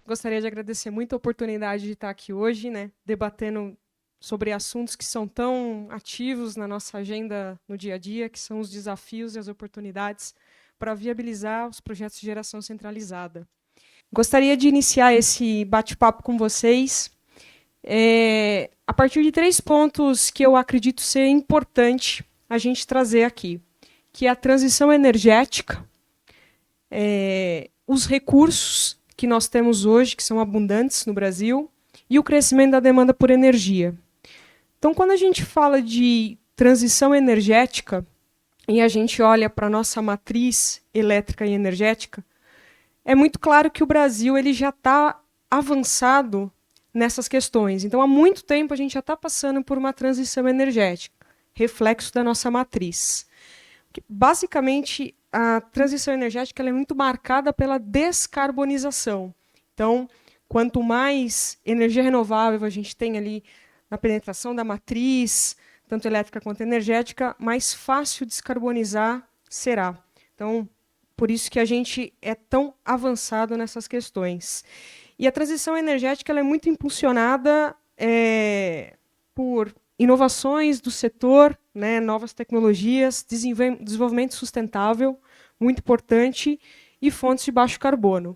Gostaria de agradecer muito a oportunidade de estar aqui hoje, né, debatendo sobre assuntos que são tão ativos na nossa agenda no dia a dia, que são os desafios e as oportunidades para viabilizar os projetos de geração centralizada. Gostaria de iniciar esse bate-papo com vocês a partir de 3 pontos que eu acredito ser importante a gente trazer aqui, que é a transição energética, os recursos que nós temos hoje, que são abundantes no Brasil, e o crescimento da demanda por energia. Então, quando a gente fala de transição energética e a gente olha para a nossa matriz elétrica e energética, é muito claro que o Brasil ele já está avançado nessas questões. Então, há muito tempo a gente já está passando por uma transição energética, reflexo da nossa matriz. Basicamente, a transição energética ela é muito marcada pela descarbonização. Então, quanto mais energia renovável a gente tem ali na penetração da matriz, tanto elétrica quanto energética, mais fácil descarbonizar será. Então, por isso que a gente é tão avançado nessas questões. E a transição energética ela é muito impulsionada por inovações do setor, né, novas tecnologias, desenvolvimento sustentável, muito importante, e fontes de baixo carbono.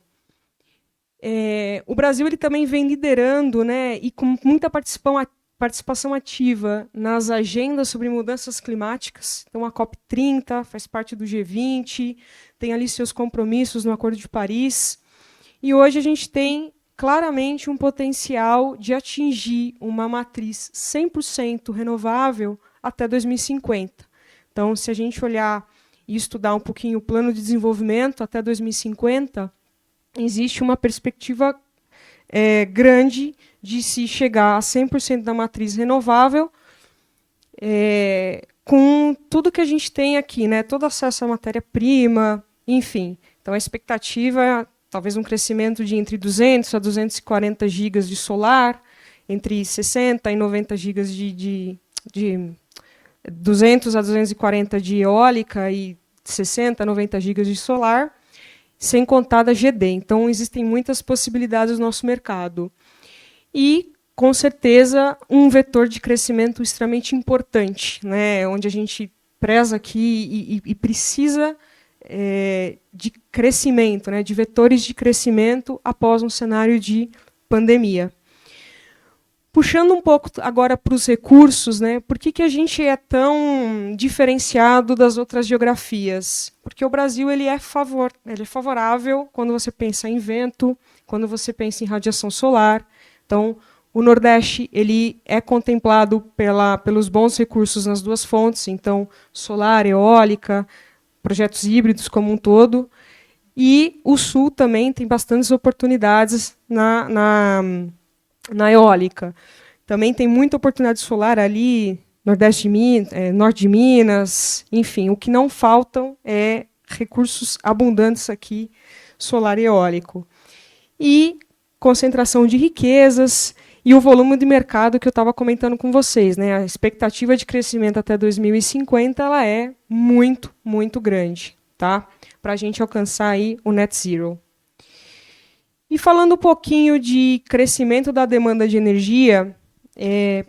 O Brasil ele também vem liderando, né, e com muita participação ativa nas agendas sobre mudanças climáticas. Então, a COP30 faz parte do G20, tem ali seus compromissos no Acordo de Paris. E hoje a gente tem claramente um potencial de atingir uma matriz 100% renovável até 2050. Então, se a gente olhar e estudar um pouquinho o plano de desenvolvimento até 2050, existe uma perspectiva grande de se chegar a 100% da matriz renovável, com tudo que a gente tem aqui, né? Todo acesso à matéria-prima, enfim. Então, a expectativa é talvez um crescimento de entre 200 a 240 gigas de solar, entre 60 e 90 gigas de 200 a 240 de eólica e 60 a 90 gigas de solar, sem contar da GD. Então, existem muitas possibilidades no nosso mercado. E, com certeza, um vetor de crescimento extremamente importante, né, onde a gente preza aqui e precisa de crescimento, né, de vetores de crescimento após um cenário de pandemia. Puxando um pouco agora para os recursos, né, por que a gente é tão diferenciado das outras geografias? Porque o Brasil ele é favorável quando você pensa em vento, quando você pensa em radiação solar. Então, o Nordeste ele é contemplado pelos bons recursos nas duas fontes, então solar, eólica, projetos híbridos como um todo. E o Sul também tem bastantes oportunidades na eólica. Também tem muita oportunidade solar ali, Nordeste de Minas, Norte de Minas, enfim. O que não faltam é recursos abundantes aqui, solar e eólico. E concentração de riquezas e o volume de mercado que eu estava comentando com vocês, né? A expectativa de crescimento até 2050 ela é muito, muito grande, tá? Para a gente alcançar aí o net zero. E falando um pouquinho de crescimento da demanda de energia,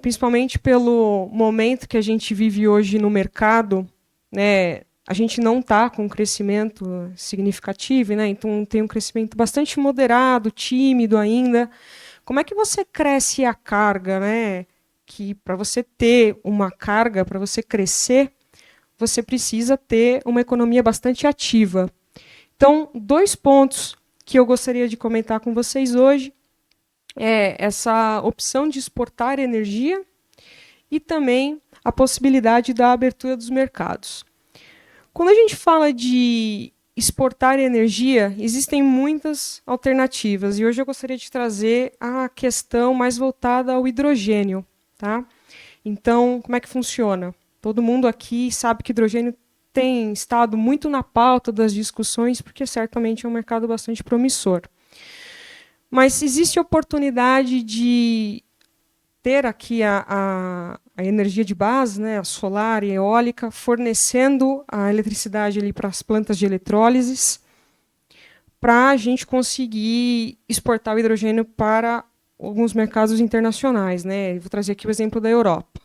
principalmente pelo momento que a gente vive hoje no mercado, né? A gente não está com um crescimento significativo, né? Então tem um crescimento bastante moderado, tímido ainda. Como é que você cresce a carga, né? Que para você ter uma carga, para você crescer, você precisa ter uma economia bastante ativa. Então, 2 pontos que eu gostaria de comentar com vocês hoje é essa opção de exportar energia e também a possibilidade da abertura dos mercados. Quando a gente fala de exportar energia, existem muitas alternativas. E hoje eu gostaria de trazer a questão mais voltada ao hidrogênio. Tá? Então, como é que funciona? Todo mundo aqui sabe que hidrogênio tem estado muito na pauta das discussões, porque certamente é um mercado bastante promissor. Mas existe a oportunidade de ter aqui a energia de base, né, a solar e a eólica, fornecendo a eletricidade para as plantas de eletrólise, para a gente conseguir exportar o hidrogênio para alguns mercados internacionais, né? Vou trazer aqui o exemplo da Europa.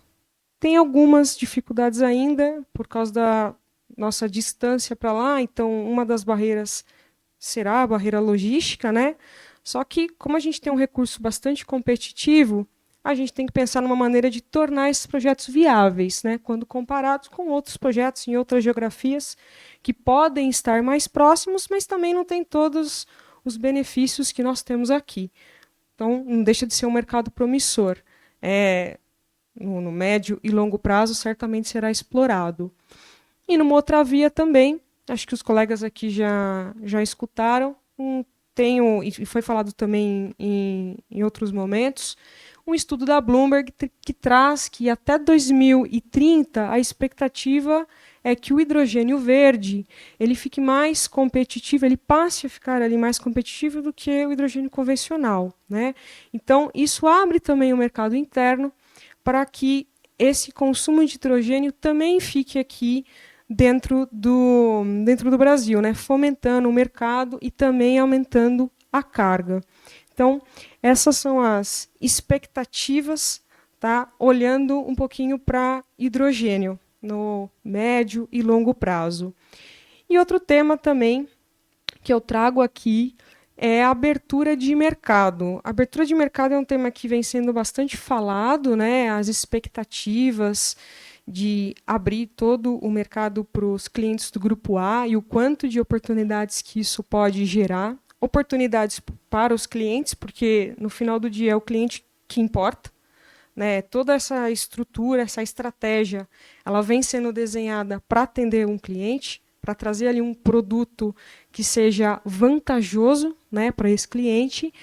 Tem algumas dificuldades ainda por causa da nossa distância para lá, então uma das barreiras será a barreira logística, né? Só que, como a gente tem um recurso bastante competitivo, a gente tem que pensar numa maneira de tornar esses projetos viáveis, né? Quando comparados com outros projetos em outras geografias que podem estar mais próximos, mas também não têm todos os benefícios que nós temos aqui. Então, não deixa de ser um mercado promissor. No médio e longo prazo, certamente será explorado. E numa outra via também, acho que os colegas aqui já escutaram, e foi falado também em outros momentos, um estudo da Bloomberg que traz que até 2030 a expectativa é que o hidrogênio verde ele fique mais competitivo, ele passe a ficar ali mais competitivo do que o hidrogênio convencional, né? Então, isso abre também o mercado interno para que esse consumo de hidrogênio também fique aqui dentro do Brasil, né? Fomentando o mercado e também aumentando a carga. Então, essas são as expectativas, tá? Olhando um pouquinho para hidrogênio no médio e longo prazo. E outro tema também que eu trago aqui é a abertura de mercado. A abertura de mercado é um tema que vem sendo bastante falado, né? As expectativas de abrir todo o mercado para os clientes do Grupo A e o quanto de oportunidades que isso pode gerar. Oportunidades para os clientes, porque no final do dia é o cliente que importa, né? Toda essa estrutura, essa estratégia, ela vem sendo desenhada para atender um cliente, para trazer ali um produto que seja vantajoso, né, para esse cliente.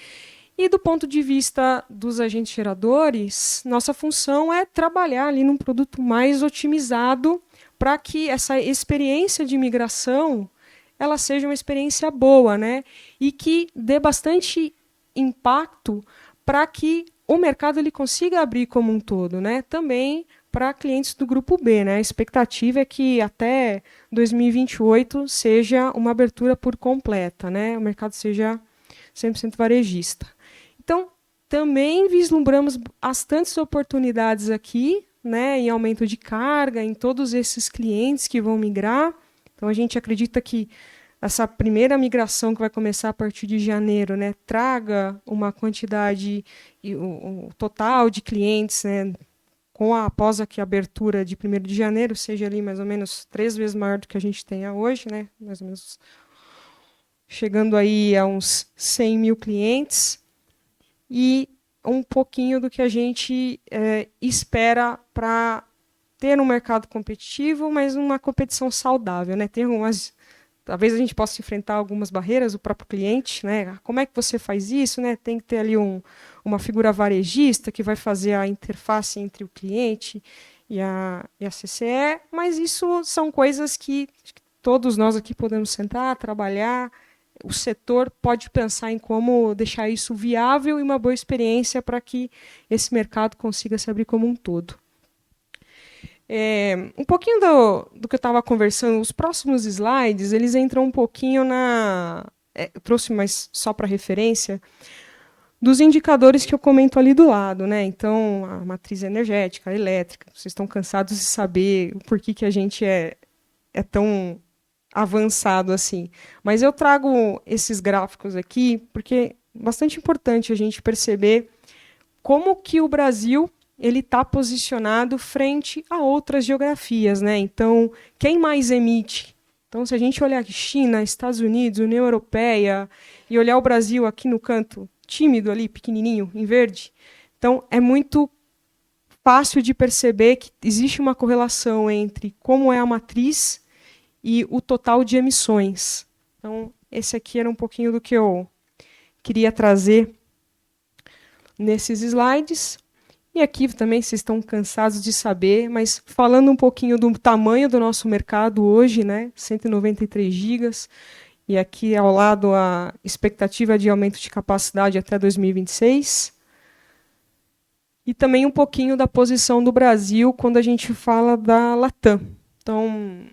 E do ponto de vista dos agentes geradores, nossa função é trabalhar ali num produto mais otimizado para que essa experiência de migração ela seja uma experiência boa, né? E que dê bastante impacto para que o mercado ele consiga abrir como um todo, né? Também para clientes do grupo B, né? A expectativa é que até 2028 seja uma abertura por completa, né? O mercado seja 100% varejista. Então, também vislumbramos bastantes oportunidades aqui, né, em aumento de carga, em todos esses clientes que vão migrar. Então, a gente acredita que essa primeira migração que vai começar a partir de janeiro, né, traga uma quantidade, o total de clientes, né, após aqui a abertura de 1º de janeiro, seja ali mais ou menos 3 vezes maior do que a gente tem hoje, né, mais ou menos chegando aí a uns 100 mil clientes, e um pouquinho do que a gente espera para ter um mercado competitivo, mas uma competição saudável, né? Tem algumas, talvez a gente possa enfrentar algumas barreiras, o próprio cliente, né? Como é que você faz isso, né? Tem que ter ali uma figura varejista que vai fazer a interface entre o cliente e a CCE, mas isso são coisas que todos nós aqui podemos sentar, trabalhar. O setor pode pensar em como deixar isso viável e uma boa experiência para que esse mercado consiga se abrir como um todo. Um pouquinho do que eu estava conversando, os próximos slides, eles entram um pouquinho eu trouxe mais só para referência, dos indicadores que eu comento ali do lado, né? Então, a matriz energética, a elétrica, vocês estão cansados de saber por que a gente é tão avançado assim. Mas eu trago esses gráficos aqui porque é bastante importante a gente perceber como que o Brasil ele está posicionado frente a outras geografias, né? Então, quem mais emite? Então, se a gente olhar aqui, China, Estados Unidos, União Europeia, e olhar o Brasil aqui no canto, tímido ali, pequenininho, em verde, então é muito fácil de perceber que existe uma correlação entre como é a matriz e o total de emissões. Então, esse aqui era um pouquinho do que eu queria trazer nesses slides. E aqui também vocês estão cansados de saber, mas falando um pouquinho do tamanho do nosso mercado hoje, né, 193 gigas, e aqui ao lado a expectativa de aumento de capacidade até 2026. E também um pouquinho da posição do Brasil quando a gente fala da Latam. Então,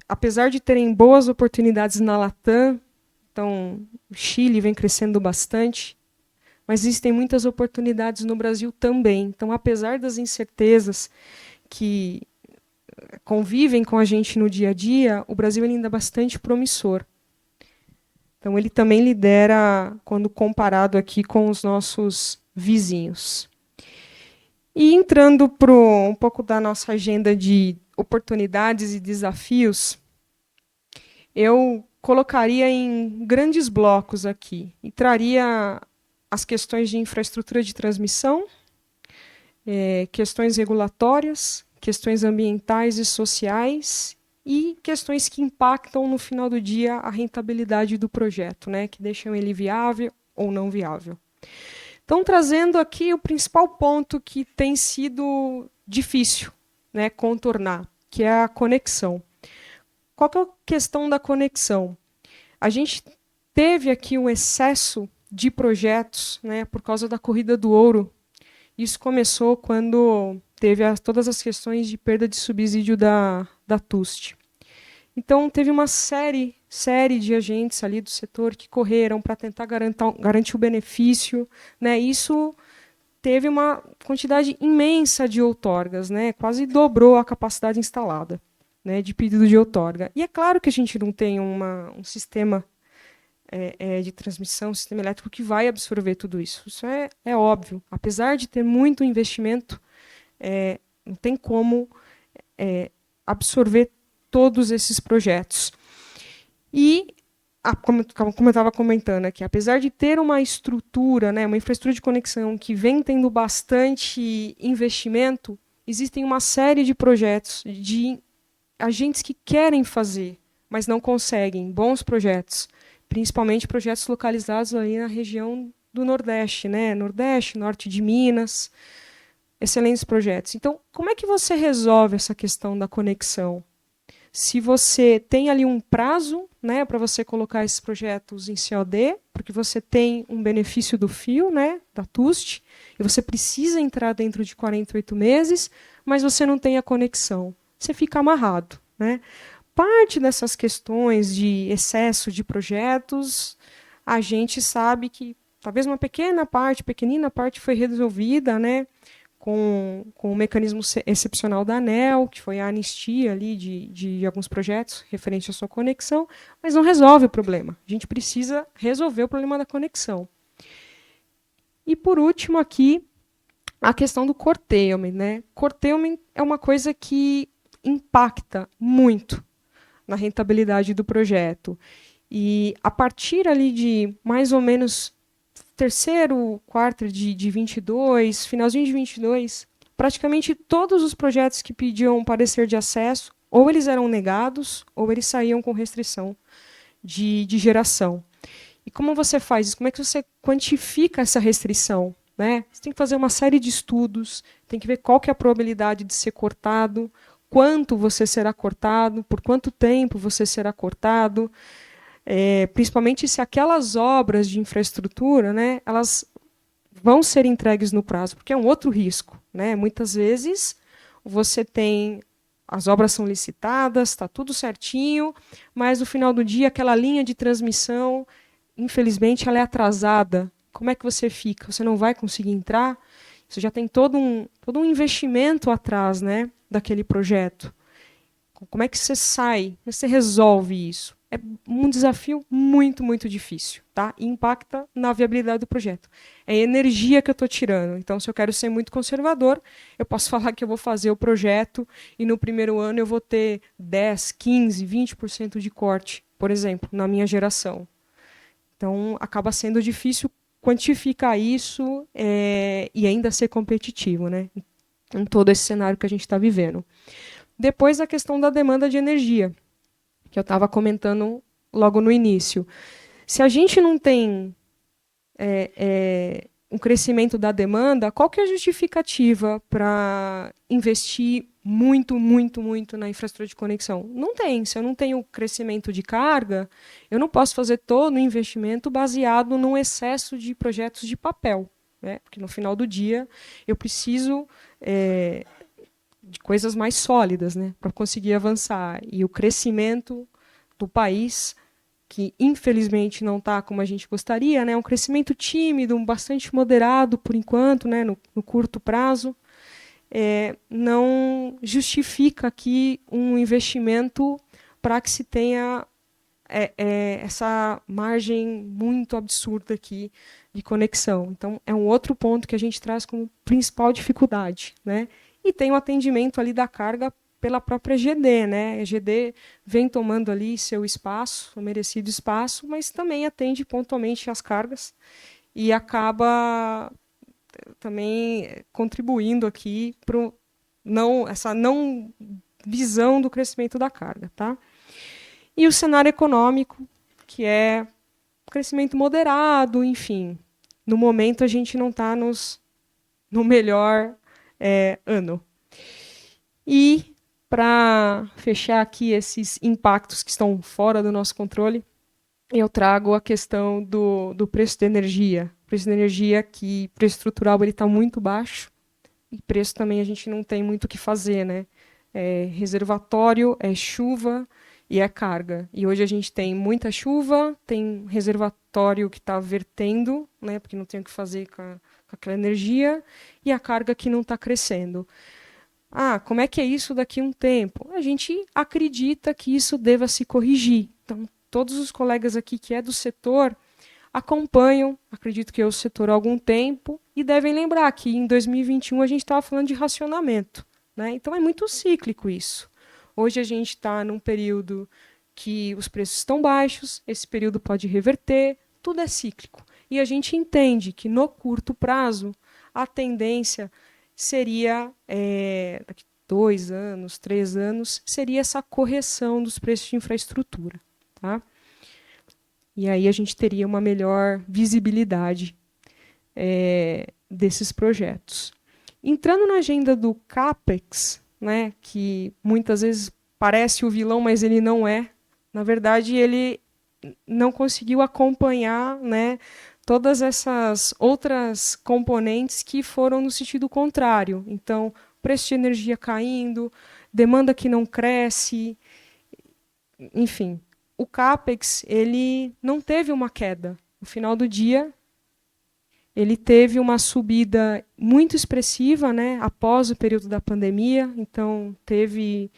apesar de terem boas oportunidades na Latam, Então, o Chile vem crescendo bastante, mas existem muitas oportunidades no Brasil também. Então, apesar das incertezas que convivem com a gente no dia a dia, o Brasil ainda é bastante promissor. Então, ele também lidera quando comparado aqui com os nossos vizinhos. E entrando para um pouco da nossa agenda de oportunidades e desafios, eu colocaria em grandes blocos aqui e traria as questões de infraestrutura de transmissão, questões regulatórias, questões ambientais e sociais e questões que impactam no final do dia a rentabilidade do projeto, né, que deixam ele viável ou não viável. Então, trazendo aqui o principal ponto que tem sido difícil, né, contornar, que é a conexão. Qual que é a questão da conexão? A gente teve aqui um excesso de projetos, né, por causa da corrida do ouro. Isso começou quando teve todas as questões de perda de subsídio da TUST. Então, teve uma série de agentes ali do setor que correram para tentar garantir o benefício, né? Isso teve uma quantidade imensa de outorgas, né? Quase dobrou a capacidade instalada, né, de pedido de outorga. E é claro que a gente não tem um sistema de transmissão, um sistema elétrico que vai absorver tudo isso. Isso é óbvio. Apesar de ter muito investimento, não tem como absorver todos esses projetos. E, como eu estava comentando aqui, apesar de ter uma estrutura, né, uma infraestrutura de conexão que vem tendo bastante investimento, existem uma série de projetos de agentes que querem fazer, mas não conseguem, bons projetos, principalmente projetos localizados aí na região do Nordeste, né? Nordeste, norte de Minas, excelentes projetos. Então, como é que você resolve essa questão da conexão? Se você tem ali um prazo, né, para você colocar esses projetos em COD, porque você tem um benefício do fio, né, da TUST, e você precisa entrar dentro de 48 meses, mas você não tem a conexão. Você fica amarrado, né? Parte dessas questões de excesso de projetos, a gente sabe que talvez uma pequenina parte foi resolvida, né, com o mecanismo excepcional da ANEEL, que foi a anistia ali de alguns projetos referente à sua conexão, mas não resolve o problema. A gente precisa resolver o problema da conexão. E, por último, aqui, a questão do curtailment, né? Curtailment é uma coisa que impacta muito na rentabilidade do projeto. E a partir ali de mais ou menos terceiro quarto de 22, finalzinho de 22, praticamente todos os projetos que pediam parecer de acesso, ou eles eram negados, ou eles saíam com restrição de geração. E como você faz isso? Como é que você quantifica essa restrição? Né? Você tem que fazer uma série de estudos, tem que ver qual que é a probabilidade de ser cortado, quanto você será cortado, por quanto tempo você será cortado, principalmente se aquelas obras de infraestrutura, né, elas vão ser entregues no prazo, porque é um outro risco. Né? Muitas vezes você tem, as obras são licitadas, está tudo certinho, mas no final do dia aquela linha de transmissão, infelizmente, ela é atrasada. Como é que você fica? Você não vai conseguir entrar? Você já tem todo um investimento atrás, né, daquele projeto. Como é que você sai? Como você resolve isso? É um desafio muito, muito difícil, tá? E impacta na viabilidade do projeto. É energia que eu estou tirando. Então, se eu quero ser muito conservador, eu posso falar que eu vou fazer o projeto e no primeiro ano eu vou ter 10, 15, 20% de corte, por exemplo, na minha geração. Então, acaba sendo difícil quantificar isso e ainda ser competitivo, né? Em todo esse cenário que a gente está vivendo. Depois, a questão da demanda de energia, que eu estava comentando logo no início. Se a gente não tem um crescimento da demanda, qual que é a justificativa para investir muito, muito, muito na infraestrutura de conexão? Não tem. Se eu não tenho crescimento de carga, eu não posso fazer todo o investimento baseado num excesso de projetos de papel. Né? Porque no final do dia eu preciso de coisas mais sólidas, né, para conseguir avançar. E o crescimento do país que infelizmente não está como a gente gostaria, né? Um crescimento tímido, bastante moderado por enquanto, né? No curto prazo, não justifica aqui um investimento para que se tenha essa margem muito absurda aqui de conexão. Então, é um outro ponto que a gente traz como principal dificuldade, né? E tem o atendimento ali da carga pela própria GD, né? A GD vem tomando ali seu espaço, o merecido espaço, mas também atende pontualmente as cargas e acaba também contribuindo aqui para essa não visão do crescimento da carga, tá? E o cenário econômico, que é crescimento moderado, enfim. No momento, a gente não está no melhor ano. E, para fechar aqui esses impactos que estão fora do nosso controle, eu trago a questão do preço da energia. O preço da energia, que o preço estrutural está muito baixo, e preço também a gente não tem muito o que fazer, né? É reservatório, é chuva e é carga. E hoje a gente tem muita chuva, tem reservatório que está vertendo, né? Porque não tem o que fazer com aquela energia, e a carga que não está crescendo. Como é que é isso daqui a um tempo? A gente acredita que isso deva se corrigir. Então, todos os colegas aqui que é do setor acompanham, acredito que é o setor há algum tempo, e devem lembrar que em 2021 a gente estava falando de racionamento, né? Então é muito cíclico isso. Hoje a gente está num período que os preços estão baixos, esse período pode reverter, tudo é cíclico. E a gente entende que no curto prazo a tendência seria, daqui 2 anos, 3 anos, seria essa correção dos preços de infraestrutura, tá? E aí a gente teria uma melhor visibilidade desses projetos. Entrando na agenda do CAPEX, né, que muitas vezes parece o vilão, mas ele não é. Na verdade, ele não conseguiu acompanhar, né, todas essas outras componentes que foram no sentido contrário. Então, preço de energia caindo, demanda que não cresce, enfim. O CAPEX ele não teve uma queda. No final do dia, ele teve uma subida muito expressiva, né, após o período da pandemia. Então, teve,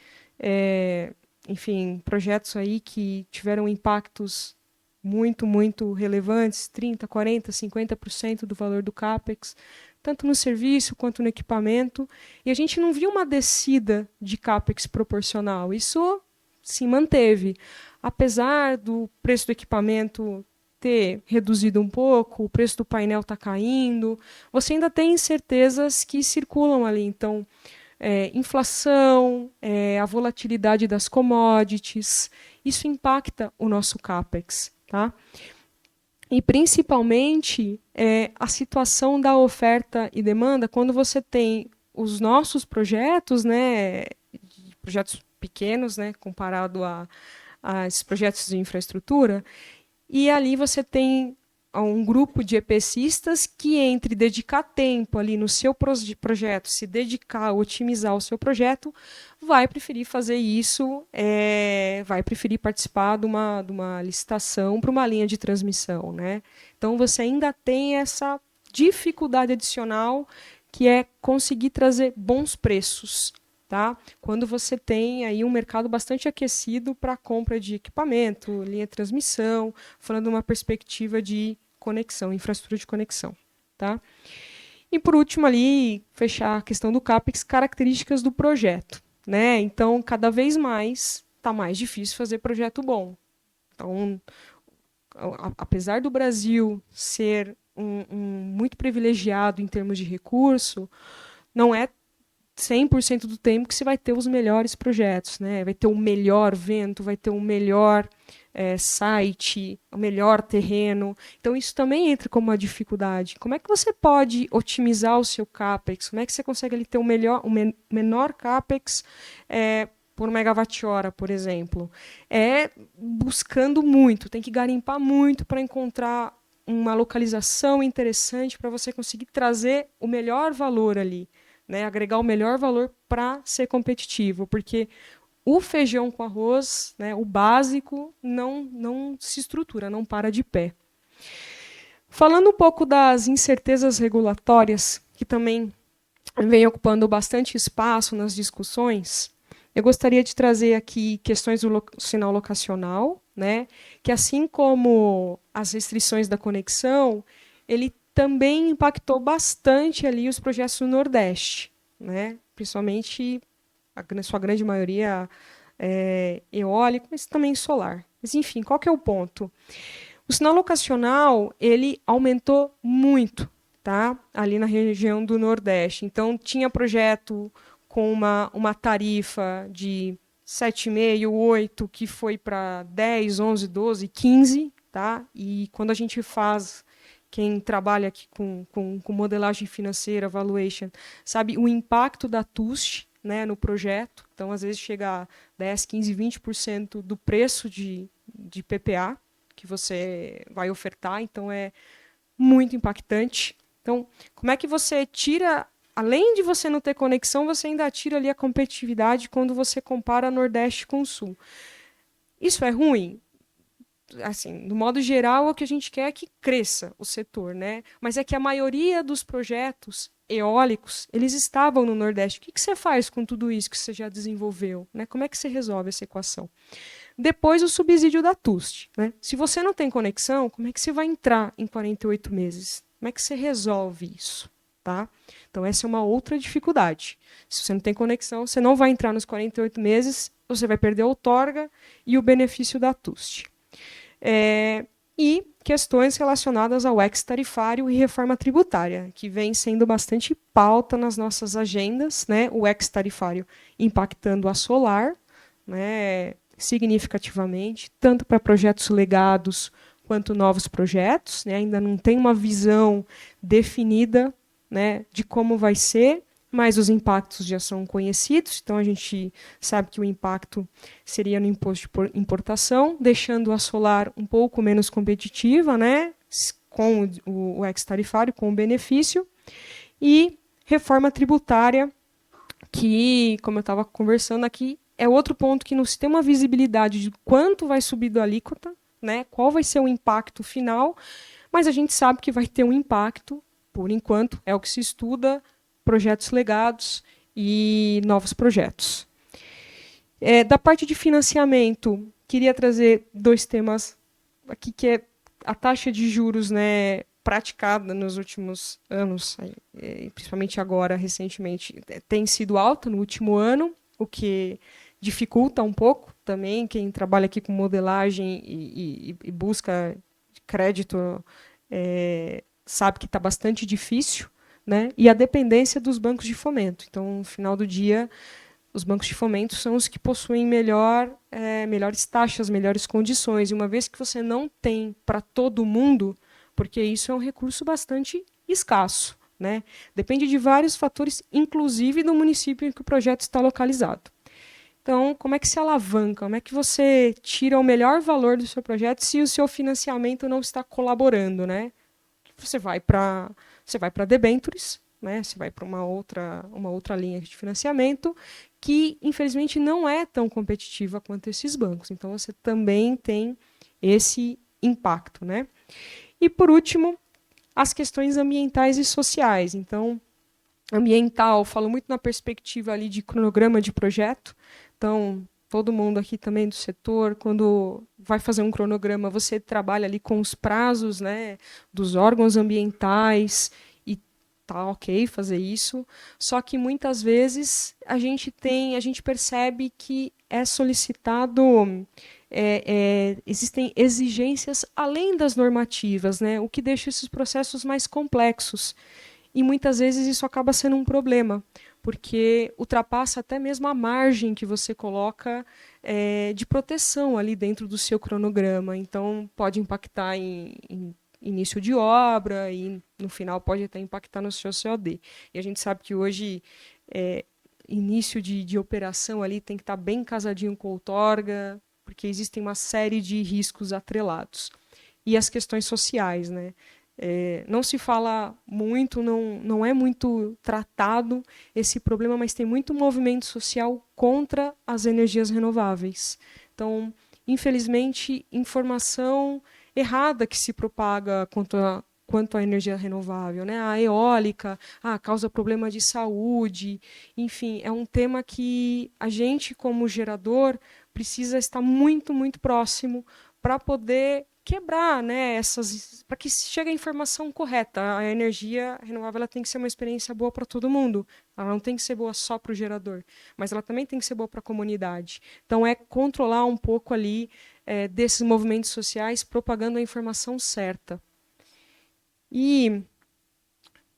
enfim, projetos aí que tiveram impactos muito, muito relevantes, 30%, 40%, 50% do valor do CAPEX, tanto no serviço quanto no equipamento. E a gente não viu uma descida de CAPEX proporcional. Isso se manteve. Apesar do preço do equipamento ter reduzido um pouco, o preço do painel está caindo, você ainda tem incertezas que circulam ali. Então, inflação, a volatilidade das commodities, isso impacta o nosso CAPEX. Tá? E, principalmente, a situação da oferta e demanda, quando você tem os nossos projetos, né, projetos pequenos, né, comparado a esses projetos de infraestrutura, e ali você tem um grupo de EPCistas que, entre dedicar tempo ali no seu projeto, se dedicar, otimizar o seu projeto, vai preferir fazer isso, vai preferir participar de uma licitação para uma linha de transmissão, né? Então, você ainda tem essa dificuldade adicional, que é conseguir trazer bons preços. Tá? Quando você tem aí um mercado bastante aquecido para a compra de equipamento, linha de transmissão, falando de uma perspectiva de conexão, infraestrutura de conexão. Tá? E, por último, ali, fechar a questão do CAPEX, características do projeto. Né? Então, cada vez mais está mais difícil fazer projeto bom. Então, apesar do Brasil ser muito privilegiado em termos de recurso, não é 100% do tempo que você vai ter os melhores projetos, né? Vai ter o melhor vento, vai ter o melhor site, o melhor terreno. Então, isso também entra como uma dificuldade. Como é que você pode otimizar o seu CAPEX? Como é que você consegue ali ter o menor CAPEX por megawatt-hora, por exemplo? Buscando muito, tem que garimpar muito para encontrar uma localização interessante para você conseguir trazer o melhor valor ali. Né, agregar o melhor valor para ser competitivo, porque o feijão com arroz, né, o básico, não se estrutura, não para de pé. Falando um pouco das incertezas regulatórias, que também vem ocupando bastante espaço nas discussões, eu gostaria de trazer aqui questões do sinal locacional, né, que assim como as restrições da conexão, ele também impactou bastante ali os projetos do Nordeste, né, principalmente sua grande maioria eólico, mas também solar. Mas enfim, qual que é o ponto? O sinal locacional ele aumentou muito, tá? Ali na região do Nordeste. Então tinha projeto com uma tarifa de 7,5, 8, que foi para 10, 11, 12, 15, tá? E quando a gente faz, quem trabalha aqui com modelagem financeira, valuation, sabe o impacto da TUST, né, no projeto. Então, às vezes, chega a 10, 15, 20% do preço de PPA que você vai ofertar. Então, é muito impactante. Então, como é que você tira, além de você não ter conexão, você ainda tira ali a competitividade quando você compara Nordeste com o Sul. Isso é ruim? Assim, no modo geral, o que a gente quer é que cresça o setor, né? Mas é que a maioria dos projetos eólicos, eles estavam no Nordeste. O que você faz com tudo isso que você já desenvolveu? Né? Como é que você resolve essa equação? Depois, o subsídio da TUST. Né? Se você não tem conexão, como é que você vai entrar em 48 meses? Como é que você resolve isso? Tá? Então, essa é uma outra dificuldade. Se você não tem conexão, você não vai entrar nos 48 meses, você vai perder a outorga e o benefício da TUST. E questões relacionadas ao ex-tarifário e reforma tributária, que vem sendo bastante pauta nas nossas agendas, né? O ex-tarifário impactando a solar, né, significativamente, tanto para projetos legados quanto novos projetos, né? Ainda não tem uma visão definida, né, de como vai ser, mas os impactos já são conhecidos, então a gente sabe que o impacto seria no imposto de importação, deixando a solar um pouco menos competitiva, né, com o ex-tarifário, com o benefício, e reforma tributária, que, como eu estava conversando aqui, é outro ponto que não se tem uma visibilidade de quanto vai subir da alíquota, né, qual vai ser o impacto final, mas a gente sabe que vai ter um impacto, por enquanto, é o que se estuda, projetos legados e novos projetos. Da parte de financiamento, queria trazer dois temas aqui, que é a taxa de juros, né, praticada nos últimos anos, principalmente agora, recentemente, tem sido alta no último ano, o que dificulta um pouco também quem trabalha aqui com modelagem e busca crédito, sabe que está bastante difícil, né? E a dependência dos bancos de fomento. Então, no final do dia, os bancos de fomento são os que possuem melhores taxas, melhores condições. E uma vez que você não tem para todo mundo, porque isso é um recurso bastante escasso, né? Depende de vários fatores, inclusive do município em que o projeto está localizado. Então, como é que se alavanca? Como é que você tira o melhor valor do seu projeto se o seu financiamento não está colaborando, né? Você vai para debentures, né? Você vai para uma outra linha de financiamento que, infelizmente, não é tão competitiva quanto esses bancos. Então, você também tem esse impacto, né? E, por último, as questões ambientais e sociais. Então, ambiental, falo muito na perspectiva ali de cronograma de projeto. Então, todo mundo aqui também do setor, quando vai fazer um cronograma, você trabalha ali com os prazos, né, dos órgãos ambientais e tá ok fazer isso. Só que muitas vezes a gente percebe que é solicitado, existem exigências além das normativas, né, o que deixa esses processos mais complexos. E muitas vezes isso acaba sendo um problema, porque ultrapassa até mesmo a margem que você coloca de proteção ali dentro do seu cronograma. Então, pode impactar em início de obra e, no final, pode até impactar no seu COD. E a gente sabe que hoje, início de operação ali tem que estar bem casadinho com a outorga, porque existem uma série de riscos atrelados. E as questões sociais, né? Não se fala muito, não é muito tratado esse problema, mas tem muito movimento social contra as energias renováveis. Então, infelizmente, informação errada que se propaga quanto à energia renovável, né? A eólica, causa problema de saúde, enfim, é um tema que a gente, como gerador, precisa estar muito, muito próximo para poder quebrar, né, para que chegue a informação correta. A energia renovável ela tem que ser uma experiência boa para todo mundo. Ela não tem que ser boa só para o gerador, mas ela também tem que ser boa para a comunidade. Então é controlar um pouco ali desses movimentos sociais, propagando a informação certa. E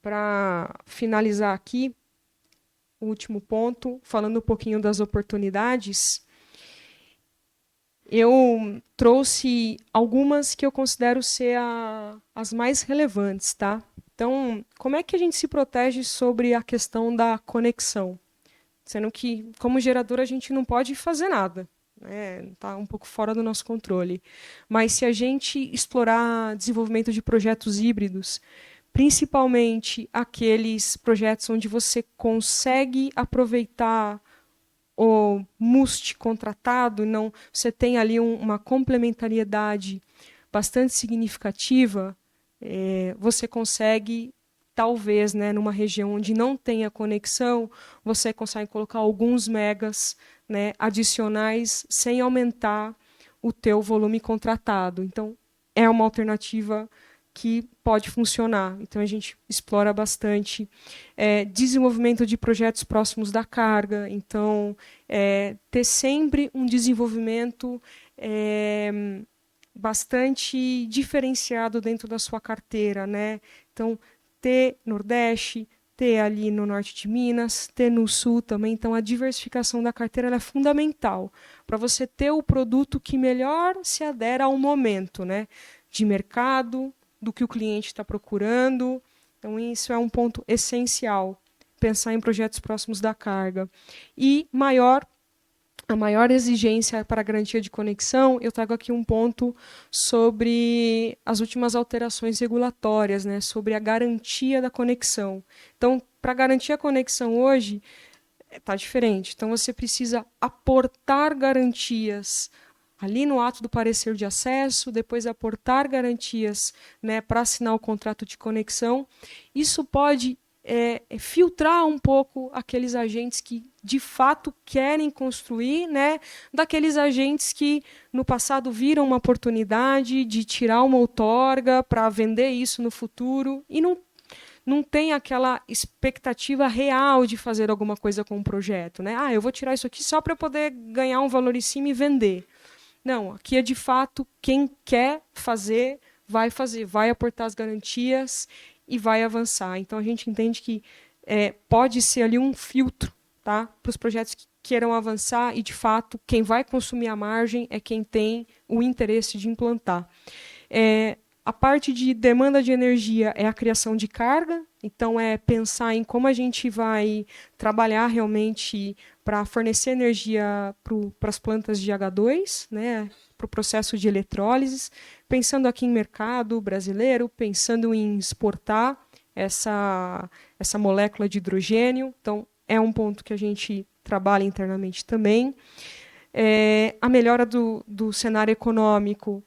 para finalizar aqui, o último ponto, falando um pouquinho das oportunidades, eu trouxe algumas que eu considero ser as mais relevantes, tá? Então, como é que a gente se protege sobre a questão da conexão? Sendo que, como gerador, a gente não pode fazer nada, né? Está um pouco fora do nosso controle. Mas se a gente explorar desenvolvimento de projetos híbridos, principalmente aqueles projetos onde você consegue aproveitar o MUST contratado, não, você tem ali uma complementariedade bastante significativa, você consegue, talvez, né, numa região onde não tenha conexão, você consegue colocar alguns megas, né, adicionais sem aumentar o teu volume contratado. Então, é uma alternativa que pode funcionar. Então, a gente explora bastante desenvolvimento de projetos próximos da carga. Então, ter sempre um desenvolvimento bastante diferenciado dentro da sua carteira, né? Então, ter Nordeste, ter ali no norte de Minas, ter no sul também. Então, a diversificação da carteira é fundamental para você ter o produto que melhor se adera ao momento, né? De mercado, do que o cliente está procurando. Então, isso é um ponto essencial, pensar em projetos próximos da carga. E a maior exigência para a garantia de conexão, eu trago aqui um ponto sobre as últimas alterações regulatórias, né, sobre a garantia da conexão. Então, para garantir a conexão hoje, está diferente. Então, você precisa aportar garantias ali no ato do parecer de acesso, depois aportar garantias, né, para assinar o contrato de conexão. Isso pode filtrar um pouco aqueles agentes que de fato querem construir, né, daqueles agentes que no passado viram uma oportunidade de tirar uma outorga para vender isso no futuro e não tem aquela expectativa real de fazer alguma coisa com o projeto, né? Eu vou tirar isso aqui só para poder ganhar um valor em cima e vender. Não, aqui é de fato quem quer fazer, vai aportar as garantias e vai avançar. Então a gente entende que pode ser ali um filtro, tá, para os projetos que queiram avançar e de fato quem vai consumir a margem é quem tem o interesse de implantar. A parte de demanda de energia é a criação de carga, então é pensar em como a gente vai trabalhar realmente para fornecer energia para as plantas de H2, né, para o processo de eletrólise, pensando aqui em mercado brasileiro, pensando em exportar essa molécula de hidrogênio. Então, é um ponto que a gente trabalha internamente também. A melhora do cenário econômico,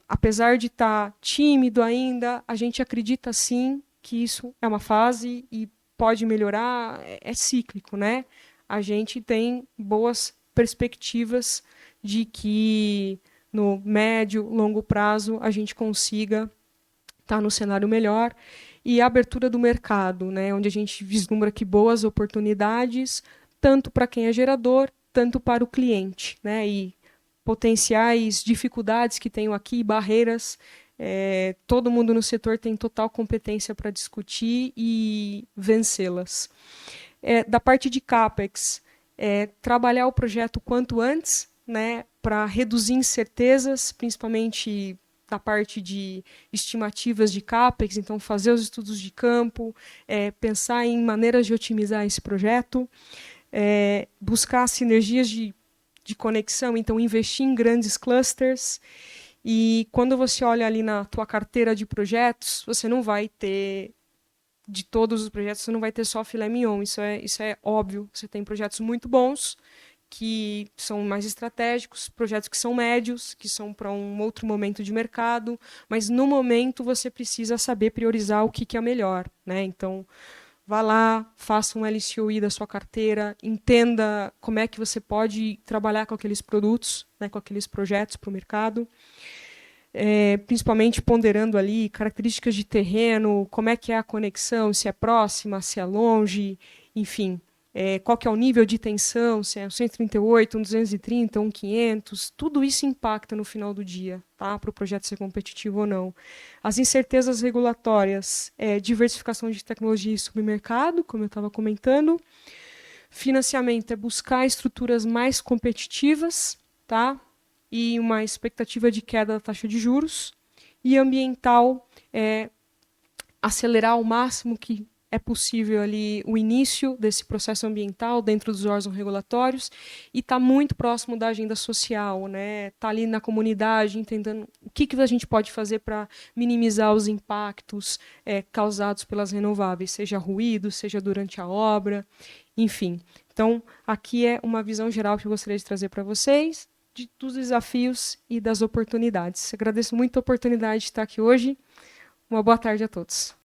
apesar de estar tímido ainda, a gente acredita sim que isso é uma fase e pode melhorar, é cíclico, né? A gente tem boas perspectivas de que no médio, longo prazo a gente consiga estar no cenário melhor. E a abertura do mercado, né? Onde a gente vislumbra que boas oportunidades, tanto para quem é gerador, tanto para o cliente, né? E potenciais dificuldades que tenho aqui, barreiras, todo mundo no setor tem total competência para discutir e vencê-las. Da parte de CAPEX, trabalhar o projeto quanto antes, né, para reduzir incertezas, principalmente da parte de estimativas de CAPEX, então fazer os estudos de campo, pensar em maneiras de otimizar esse projeto, buscar sinergias de conexão, então investir em grandes clusters E quando você olha ali na tua carteira de projetos, você não vai ter, de todos os projetos, você não vai ter só filé mignon, isso é óbvio. Você tem projetos muito bons, que são mais estratégicos, projetos que são médios, que são para um outro momento de mercado, mas no momento você precisa saber priorizar o que é melhor, né? Então, vá lá, faça um LCOI da sua carteira, entenda como é que você pode trabalhar com aqueles produtos, né, com aqueles projetos para o mercado, principalmente ponderando ali características de terreno, como é que é a conexão, se é próxima, se é longe, enfim, qual que é o nível de tensão, se é um 138, um 230, um 500, tudo isso impacta no final do dia, tá? Para o projeto ser competitivo ou não. As incertezas regulatórias, diversificação de tecnologia e submercado, como eu estava comentando. Financiamento é buscar estruturas mais competitivas, tá? E uma expectativa de queda da taxa de juros. E ambiental é acelerar ao máximo que é possível ali o início desse processo ambiental dentro dos órgãos regulatórios e está muito próximo da agenda social, né? Tá ali na comunidade entendendo o que a gente pode fazer para minimizar os impactos causados pelas renováveis, seja ruído, seja durante a obra, enfim. Então, aqui é uma visão geral que eu gostaria de trazer para vocês dos desafios e das oportunidades. Agradeço muito a oportunidade de estar aqui hoje. Uma boa tarde a todos.